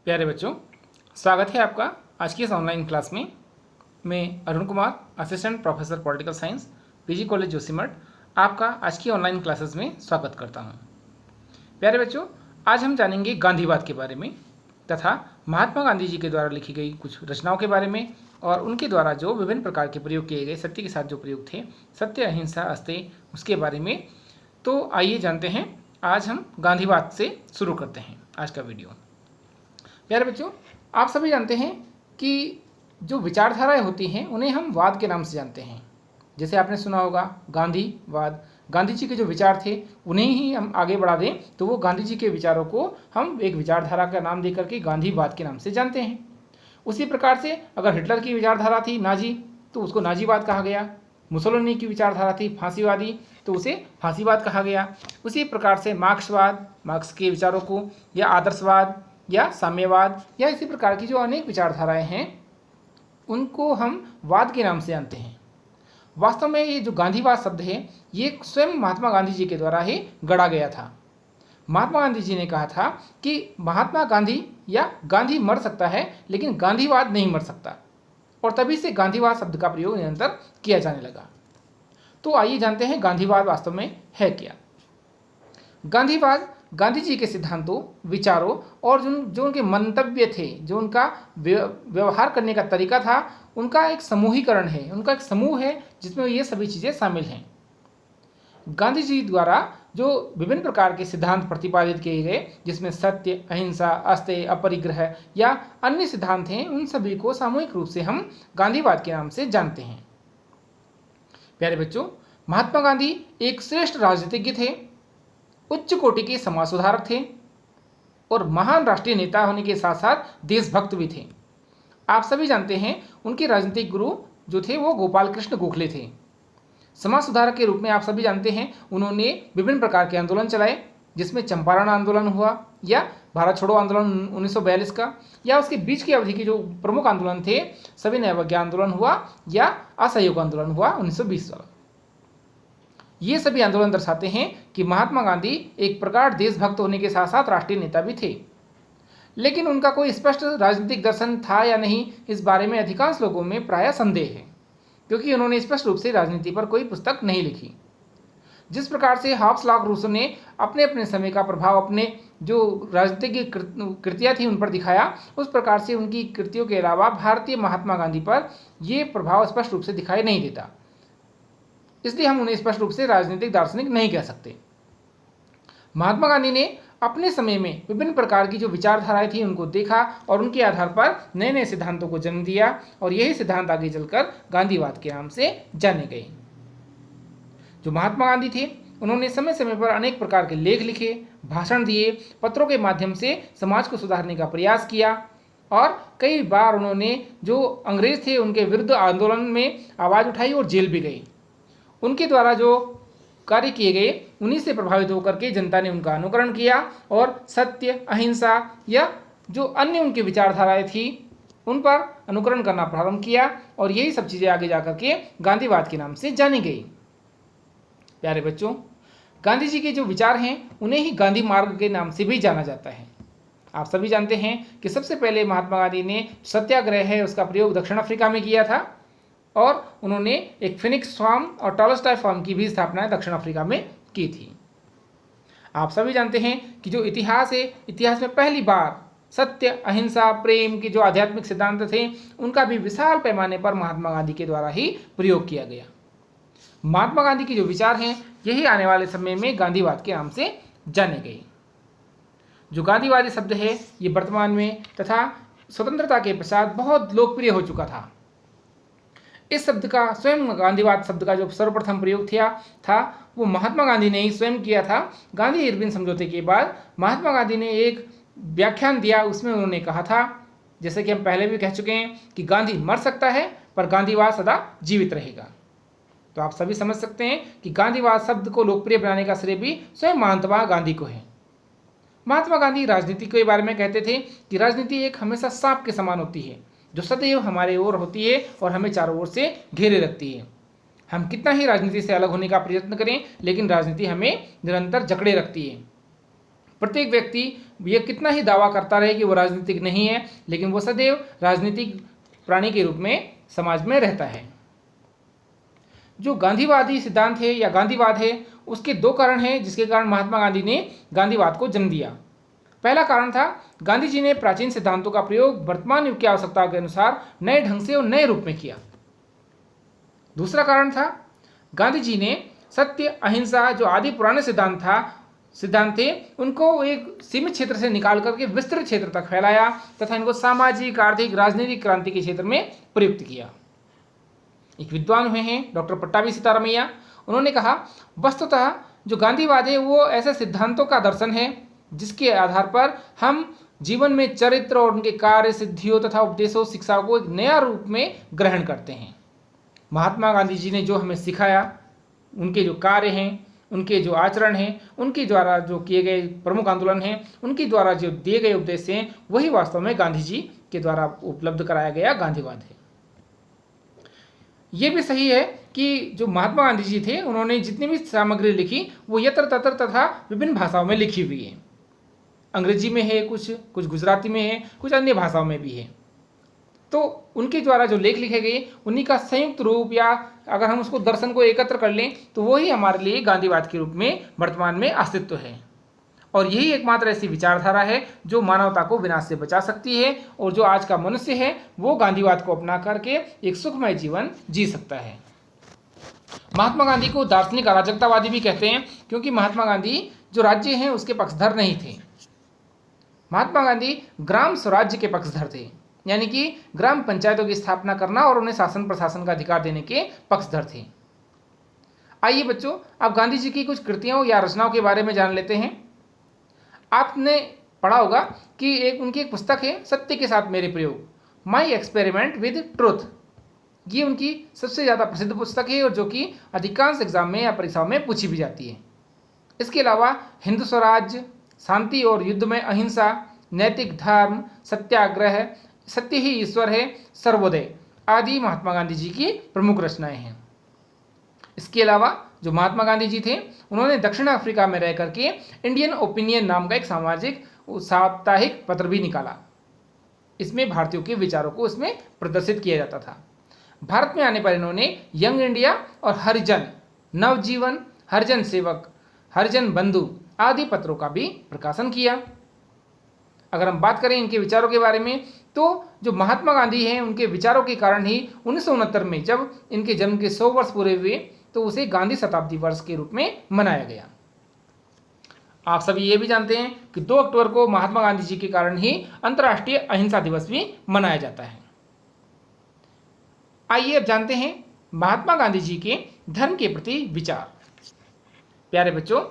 प्यारे बच्चों, स्वागत है आपका आज की इस ऑनलाइन क्लास में। मैं Arun Kumar, assistant professor political science, PG college Joshimath, आपका आज की ऑनलाइन क्लासेस में स्वागत करता हूं। प्यारे बच्चों, आज हम जानेंगे गांधीवाद के बारे में तथा महात्मा गांधी जी के द्वारा लिखी गई कुछ रचनाओं के बारे में और उनके द्वारा जो विभिन्न प्रकार के प्रयोग किए गए सत्य के साथ जो प्रयोग थे, सत्य, अहिंसा, अस्तेय, उसके बारे में। तो आइए जानते हैं। आज हम गांधीवाद से शुरू करते हैं आज का वीडियो। प्यारे बच्चों, आप सभी जानते हैं कि जो विचारधाराएं होती हैं उन्हें हम वाद के नाम से जानते हैं। जैसे आपने सुना होगा गांधीवाद, गांधी जी के जो विचार थे उन्हें ही हम आगे बढ़ा दें तो वो गांधी जी के विचारों को हम एक विचारधारा का नाम देकर के गांधीवाद के नाम से जानते हैं। उसी प्रकार से अगर हिटलर की विचारधारा थी नाजी, तो उसको नाजीवाद कहा गया। मुसोलिनी की विचारधारा थी फांसीवादी, तो उसे फांसीवाद कहा गया। उसी प्रकार से मार्क्सवाद, मार्क्स के विचारों को, या आदर्शवाद या साम्यवाद, या इसी प्रकार की जो अनेक विचारधाराएं हैं उनको हम वाद के नाम से जानते हैं। वास्तव में ये जो गांधीवाद शब्द है ये स्वयं महात्मा गांधी जी के द्वारा ही गढ़ा गया था। महात्मा गांधी जी ने कहा था कि महात्मा गांधी या गांधी मर सकता है लेकिन गांधीवाद नहीं मर सकता, और तभी से गांधीवाद शब्द का प्रयोग निरंतर किया जाने लगा। तो आइए जानते हैं गांधीवाद वास्तव में है क्या। गांधीवाद गांधी जी के सिद्धांतों, विचारों और जो उनके मंतव्य थे, जो उनका व्यवहार करने का तरीका था, उनका एक समूहीकरण है, उनका एक समूह है जिसमें ये सभी चीज़ें शामिल हैं। गांधी जी द्वारा जो विभिन्न प्रकार के सिद्धांत प्रतिपादित किए गए, जिसमें सत्य, अहिंसा, अस्तेय, अपरिग्रह या अन्य सिद्धांत हैं, उन सभी को सामूहिक रूप से हम गांधीवाद के नाम से जानते हैं। प्यारे बच्चों, महात्मा गांधी एक श्रेष्ठ राजनीतिज्ञ थे, उच्च कोटि के समाज सुधारक थे और महान राष्ट्रीय नेता होने के साथ साथ देशभक्त भी थे। आप सभी जानते हैं उनके राजनीतिक गुरु जो थे वो गोपाल कृष्ण गोखले थे। समाज सुधारक के रूप में आप सभी जानते हैं उन्होंने विभिन्न प्रकार के आंदोलन चलाए, जिसमें चंपारण आंदोलन हुआ या भारत छोड़ो आंदोलन 1942 का, या उसके बीच की अवधि के जो प्रमुख आंदोलन थे सविनय अवज्ञा आंदोलन हुआ या असहयोग आंदोलन हुआ 1920 वाला। ये सभी आंदोलन दर्शाते हैं कि महात्मा गांधी एक प्रकार देशभक्त होने के साथ साथ राष्ट्रीय नेता भी थे। लेकिन उनका कोई स्पष्ट राजनीतिक दर्शन था या नहीं, इस बारे में अधिकांश लोगों में प्रायः संदेह है, क्योंकि उन्होंने स्पष्ट रूप से राजनीति पर कोई पुस्तक नहीं लिखी। जिस प्रकार से हॉब्स लॉक रूसो ने अपने अपने समय का प्रभाव अपने जो राजनीतिक कृतियाँ थी उन पर दिखाया, उस प्रकार से उनकी कृतियों के अलावा भारतीय महात्मा गांधी पर यह प्रभाव स्पष्ट रूप से दिखाई नहीं देता। इसलिए हम उन्हें स्पष्ट रूप से राजनीतिक दार्शनिक नहीं कह सकते। महात्मा गांधी ने अपने समय में विभिन्न प्रकार की जो विचारधाराएं थी उनको देखा और उनके आधार पर नए नए सिद्धांतों को जन्म दिया, और यही सिद्धांत आगे चलकर गांधीवाद के नाम से जाने गए। जो महात्मा गांधी थे उन्होंने समय समय पर अनेक प्रकार के लेख लिखे, भाषण दिए, पत्रों के माध्यम से समाज को सुधारने का प्रयास किया, और कई बार उन्होंने जो अंग्रेज थे उनके विरुद्ध आंदोलन में आवाज़ उठाई और जेल भी गई। उनके द्वारा जो कार्य किए गए उन्हीं से प्रभावित होकर के जनता ने उनका अनुकरण किया और सत्य, अहिंसा या जो अन्य उनकी विचारधाराएं थी उन पर अनुकरण करना प्रारंभ किया, और यही सब चीज़ें आगे जाकर के गांधीवाद के नाम से जानी गई। प्यारे बच्चों, गांधी जी के जो विचार हैं उन्हें ही गांधी मार्ग के नाम से भी जाना जाता है। आप सभी जानते हैं कि सबसे पहले महात्मा गांधी ने सत्याग्रह है उसका प्रयोग दक्षिण अफ्रीका में किया था, और उन्होंने एक फिनिक्स फार्म और टॉलस्टॉय फार्म की भी स्थापना दक्षिण अफ्रीका में की थी। आप सभी जानते हैं कि जो इतिहास है, इतिहास में पहली बार सत्य, अहिंसा, प्रेम के जो आध्यात्मिक सिद्धांत थे उनका भी विशाल पैमाने पर महात्मा गांधी के द्वारा ही प्रयोग किया गया। महात्मा गांधी के जो विचार हैं यही आने वाले समय में गांधीवाद के नाम से जाने गए। जो गांधीवादी शब्द है ये वर्तमान में तथा स्वतंत्रता के पश्चात बहुत लोकप्रिय हो चुका था। इस शब्द का स्वयं गांधीवाद शब्द का जो सर्वप्रथम प्रयोग था वो महात्मा गांधी ने ही स्वयं किया था। गांधी इरविन समझौते के बाद महात्मा गांधी ने एक व्याख्यान दिया, उसमें उन्होंने कहा था, जैसे कि हम पहले भी कह चुके हैं, कि गांधी मर सकता है पर गांधीवाद सदा जीवित रहेगा। तो आप सभी समझ सकते हैं कि गांधीवाद शब्द को लोकप्रिय बनाने का श्रेय भी स्वयं महात्मा गांधी को है। महात्मा गांधी राजनीति के बारे में कहते थे कि राजनीति एक हमेशा सांप के समान होती है जो सदैव हमारे ओर होती है और हमें चारों ओर से घेरे रखती है। हम कितना ही राजनीति से अलग होने का प्रयत्न करें लेकिन राजनीति हमें निरंतर जकड़े रखती है। प्रत्येक व्यक्ति ये कितना ही दावा करता रहे कि वो राजनीतिक नहीं है, लेकिन वो सदैव राजनीतिक प्राणी के रूप में समाज में रहता है। जो गांधीवादी सिद्धांत है या गांधीवाद है, उसके दो कारण हैं जिसके कारण महात्मा गांधी ने गांधीवाद को जन्म दिया। पहला कारण था, गांधी जी ने प्राचीन सिद्धांतों का प्रयोग वर्तमान युग की आवश्यकताओं के अनुसार नए ढंग से और नए रूप में किया। दूसरा कारण था, गांधी जी ने सत्य, अहिंसा, जो आदि पुराने सिद्धांत थे, उनको एक सीमित क्षेत्र से निकाल करके विस्तृत क्षेत्र तक फैलाया तथा इनको सामाजिक, आर्थिक, राजनीतिक क्रांति के क्षेत्र में प्रयुक्त किया। एक विद्वान हुए हैं डॉक्टर पट्टाभी सीतारामैया, उन्होंने कहा, वस्तुतः जो गांधीवाद है वो ऐसे सिद्धांतों का दर्शन है जिसके आधार पर हम जीवन में चरित्र और उनके कार्य, सिद्धियों तथा उपदेशों, शिक्षाओं को एक नया रूप में ग्रहण करते हैं। महात्मा गांधी जी ने जो हमें सिखाया, उनके जो कार्य हैं, उनके जो आचरण हैं, उनके द्वारा जो किए गए प्रमुख आंदोलन हैं, उनके द्वारा जो दिए गए उपदेश हैं, वही वास्तव में गांधी जी के द्वारा उपलब्ध कराया गया गांधीवाद है। ये भी सही है कि जो महात्मा गांधी जी थे, उन्होंने जितनी भी सामग्री लिखी वो यत्र तत्र तथा विभिन्न भाषाओं में लिखी हुई है। अंग्रेजी में है, कुछ गुजराती में है, कुछ अन्य भाषाओं में भी है। तो उनके द्वारा जो लेख लिखे गए, उन्हीं का संयुक्त रूप, या अगर हम उसको दर्शन को एकत्र कर लें तो वही हमारे लिए गांधीवाद के रूप में वर्तमान में अस्तित्व है। और यही एकमात्र ऐसी विचारधारा है जो मानवता को विनाश से बचा सकती है, और जो आज का मनुष्य है वो गांधीवाद को अपना करके एक सुखमय जीवन जी सकता है। महात्मा गांधी को दार्शनिक अराजकतावादी भी कहते हैं, क्योंकि महात्मा गांधी जो राज्य हैं उसके पक्षधर नहीं थे। महात्मा गांधी ग्राम स्वराज्य के पक्षधर थे, यानी कि ग्राम पंचायतों की स्थापना करना और उन्हें शासन प्रशासन का अधिकार देने के पक्षधर थे। आइए बच्चों, अब गांधी जी की कुछ कृतियों या रचनाओं के बारे में जान लेते हैं। आपने पढ़ा होगा कि उनकी एक पुस्तक है, सत्य के साथ मेरे प्रयोग, माई एक्सपेरिमेंट विद ट्रुथ। ये उनकी सबसे ज़्यादा प्रसिद्ध पुस्तक है और जो कि अधिकांश एग्जाम में या परीक्षाओं में पूछी भी जाती है। इसके अलावा हिंदू स्वराज, शांति और युद्ध में अहिंसा, नैतिक धर्म, सत्याग्रह, सत्य ही ईश्वर है, सर्वोदय आदि महात्मा गांधी जी की प्रमुख रचनाएं हैं। इसके अलावा जो महात्मा गांधी जी थे, उन्होंने दक्षिण अफ्रीका में रह करके इंडियन ओपिनियन नाम का एक सामाजिक साप्ताहिक पत्र भी निकाला। इसमें भारतीयों के विचारों को इसमें प्रदर्शित किया जाता था। भारत में आने पर इन्होंने यंग इंडिया और हरिजन, नवजीवन, हरिजन सेवक, हरिजन बंधु आदि पत्रों का भी प्रकाशन किया। अगर हम बात करें इनके विचारों के बारे में, तो जो महात्मा गांधी हैं, उनके विचारों के कारण ही 1969 में जब इनके जन्म के 100 वर्ष पूरे हुए तो उसे गांधी शताब्दी वर्ष के रूप में मनाया गया। आप सभी ये भी जानते हैं कि 2 अक्टूबर को महात्मा गांधी जी के कारण ही अंतर्राष्ट्रीय अहिंसा दिवस भी मनाया जाता है। आइए अब जानते हैं महात्मा गांधी जी के धर्म के प्रति विचार। प्यारे बच्चों,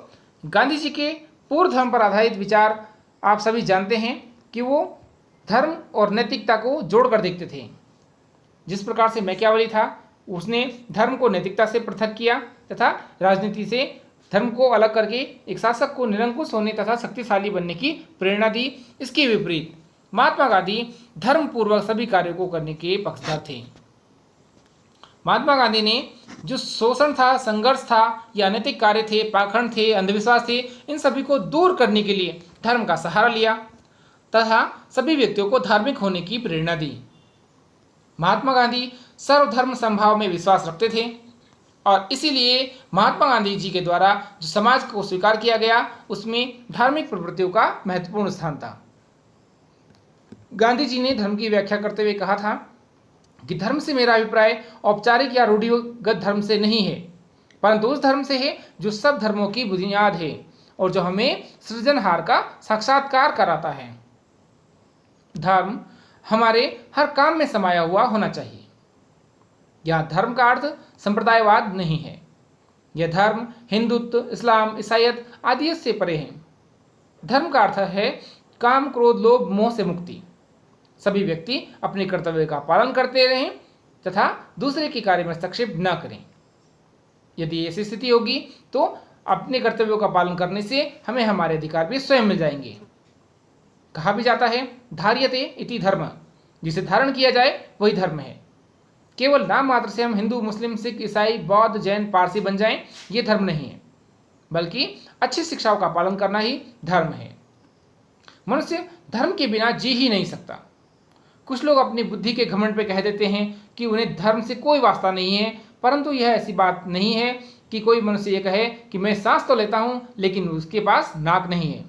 गांधी जी के पूर्ण धर्म पर आधारित विचार आप सभी जानते हैं कि वो धर्म और नैतिकता को जोड़कर देखते थे। जिस प्रकार से मैकियावेली था, उसने धर्म को नैतिकता से पृथक किया तथा राजनीति से धर्म को अलग करके एक शासक को निरंकुश होने तथा शक्तिशाली बनने की प्रेरणा दी। इसके विपरीत महात्मा गांधी धर्म पूर्वक सभी कार्यों को करने के पक्षधर थे। महात्मा गांधी ने जो शोषण था, संघर्ष था, या अनैतिक कार्य थे, पाखंड थे, अंधविश्वास थे, इन सभी को दूर करने के लिए धर्म का सहारा लिया तथा सभी व्यक्तियों को धार्मिक होने की प्रेरणा दी। महात्मा गांधी सर्वधर्म समभाव में विश्वास रखते थे और इसीलिए महात्मा गांधी जी के द्वारा जो समाज को स्वीकार किया गया उसमें धार्मिक प्रवृत्तियों का महत्वपूर्ण स्थान था। गांधी जी ने धर्म की व्याख्या करते हुए कहा था कि धर्म से मेरा अभिप्राय औपचारिक या रूढ़िगत धर्म से नहीं है, परंतु उस धर्म से है जो सब धर्मों की बुनियाद है और जो हमें सृजनहार का साक्षात्कार कराता है। धर्म हमारे हर काम में समाया हुआ होना चाहिए। यह धर्म का अर्थ संप्रदायवाद नहीं है। यह धर्म हिंदुत्व, इस्लाम, ईसाईयत आदि से परे है। धर्म का अर्थ है काम, क्रोध, लोभ, मोह से मुक्ति। सभी व्यक्ति अपने कर्तव्य का पालन करते रहें तथा दूसरे के कार्य में हस्तक्षेप न करें। यदि ऐसी स्थिति होगी तो अपने कर्तव्यों का पालन करने से हमें हमारे अधिकार भी स्वयं मिल जाएंगे। कहा भी जाता है धार्यते इति धर्म, जिसे धारण किया जाए वही धर्म है। केवल नाम मात्र से हम हिंदू, मुस्लिम, सिख, ईसाई, बौद्ध, जैन, पारसी बन जाएं, ये धर्म नहीं है, बल्कि अच्छी शिक्षाओं का पालन करना ही धर्म है। मनुष्य धर्म के बिना जी ही नहीं सकता। कुछ लोग अपनी बुद्धि के घमंड पे कह देते हैं कि उन्हें धर्म से कोई वास्ता नहीं है, परंतु यह ऐसी बात नहीं है कि कोई मनुष्य ये कहे कि मैं सांस तो लेता हूं लेकिन उसके पास नाक नहीं है।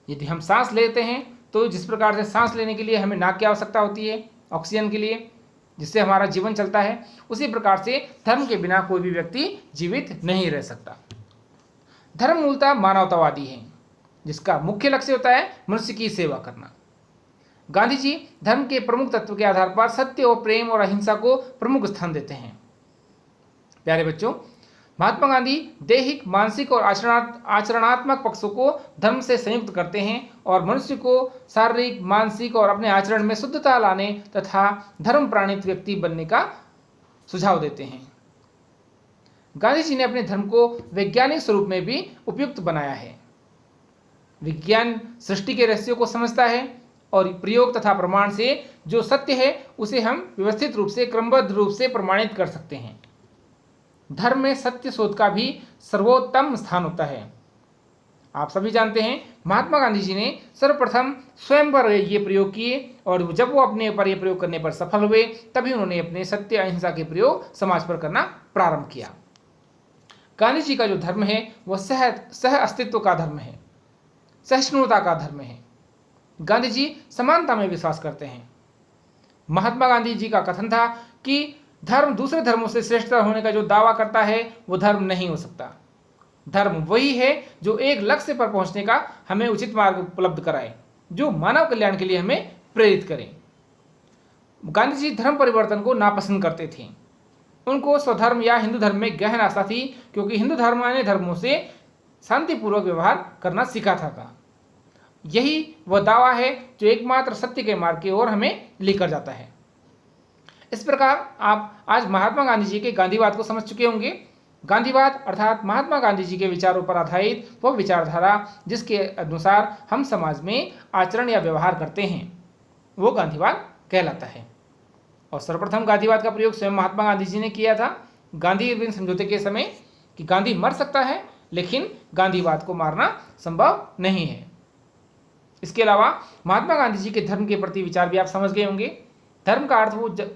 यदि हम सांस लेते हैं तो जिस प्रकार से सांस लेने के लिए हमें नाक की आवश्यकता होती है ऑक्सीजन के लिए, जिससे हमारा जीवन चलता है, उसी प्रकार से धर्म के बिना कोई भी व्यक्ति जीवित नहीं रह सकता। धर्म मूलतः मानवतावादी है, जिसका मुख्य लक्ष्य होता है मनुष्य की सेवा करना। गांधी जी धर्म के प्रमुख तत्व के आधार पर सत्य और प्रेम और अहिंसा को प्रमुख स्थान देते हैं। प्यारे बच्चों, महात्मा गांधी दैहिक, मानसिक और आचरणात्मक पक्षों को धर्म से संयुक्त करते हैं और मनुष्य को शारीरिक, मानसिक और अपने आचरण में शुद्धता लाने तथा धर्म प्राणित व्यक्ति बनने का सुझाव देते हैं। गांधी जी ने अपने धर्म को वैज्ञानिक स्वरूप में भी उपयुक्त बनाया है। विज्ञान सृष्टि के रहस्यों को समझता है और प्रयोग तथा प्रमाण से जो सत्य है उसे हम व्यवस्थित रूप से, क्रमबद्ध रूप से प्रमाणित कर सकते हैं। धर्म में सत्य शोध का भी सर्वोत्तम स्थान होता है। आप सभी जानते हैं महात्मा गांधी जी ने सर्वप्रथम स्वयं पर ये प्रयोग किए और जब वो अपने पर ये प्रयोग करने पर सफल हुए तभी उन्होंने अपने सत्य अहिंसा के प्रयोग समाज पर करना प्रारंभ किया। गांधी जी का जो धर्म है वह सह अस्तित्व का धर्म है, सहिष्णुता का धर्म है। गांधी जी समानता में विश्वास करते हैं। महात्मा गांधी जी का कथन था कि धर्म दूसरे धर्मों से श्रेष्ठ होने का जो दावा करता है वो धर्म नहीं हो सकता। धर्म वही है जो एक लक्ष्य पर पहुंचने का हमें उचित मार्ग उपलब्ध कराए, जो मानव कल्याण के लिए हमें प्रेरित करे। गांधी जी धर्म परिवर्तन को नापसंद करते थे। उनको स्वधर्म या हिंदू धर्म में गहन आस्था थी, क्योंकि हिंदू धर्म ने धर्मों से शांतिपूर्वक व्यवहार करना सिखाता था। यही वह दावा है जो एकमात्र सत्य के मार्ग की ओर हमें लेकर जाता है। इस प्रकार आप आज महात्मा गांधी जी के गांधीवाद को समझ चुके होंगे। गांधीवाद अर्थात महात्मा गांधी जी के विचारों पर आधारित वह विचारधारा जिसके अनुसार हम समाज में आचरण या व्यवहार करते हैं, वो गांधीवाद कहलाता है। और सर्वप्रथम गांधीवाद का प्रयोग स्वयं महात्मा गांधी जी ने किया था गांधी इरविन समझौते के समय, कि गांधी मर सकता है लेकिन गांधीवाद को मारना संभव नहीं है। इसके अलावा महात्मा गांधी जी के धर्म के प्रति विचार भी आप समझ गए होंगे। धर्म का अर्थ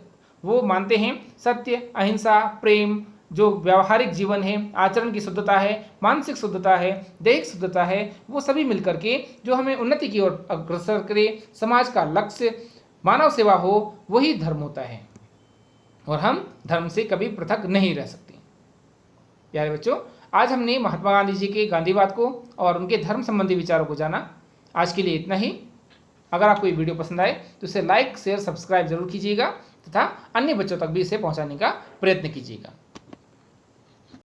वो मानते हैं सत्य, अहिंसा, प्रेम, जो व्यावहारिक जीवन है, आचरण की शुद्धता है, मानसिक शुद्धता है, दैहिक शुद्धता है, वो सभी मिलकर के जो हमें उन्नति की ओर अग्रसर करे, समाज का लक्ष्य मानव सेवा हो, वही धर्म होता है। और हम धर्म से कभी पृथक नहीं रह सकते। प्यारे बच्चों, आज हमने महात्मा गांधी जी के गांधीवाद को और उनके धर्म संबंधी विचारों को जाना। आज के लिए इतना ही। अगर आपको ये वीडियो पसंद आए तो इसे लाइक, शेयर, सब्सक्राइब जरूर कीजिएगा तथा अन्य बच्चों तक भी इसे पहुंचाने का प्रयत्न कीजिएगा।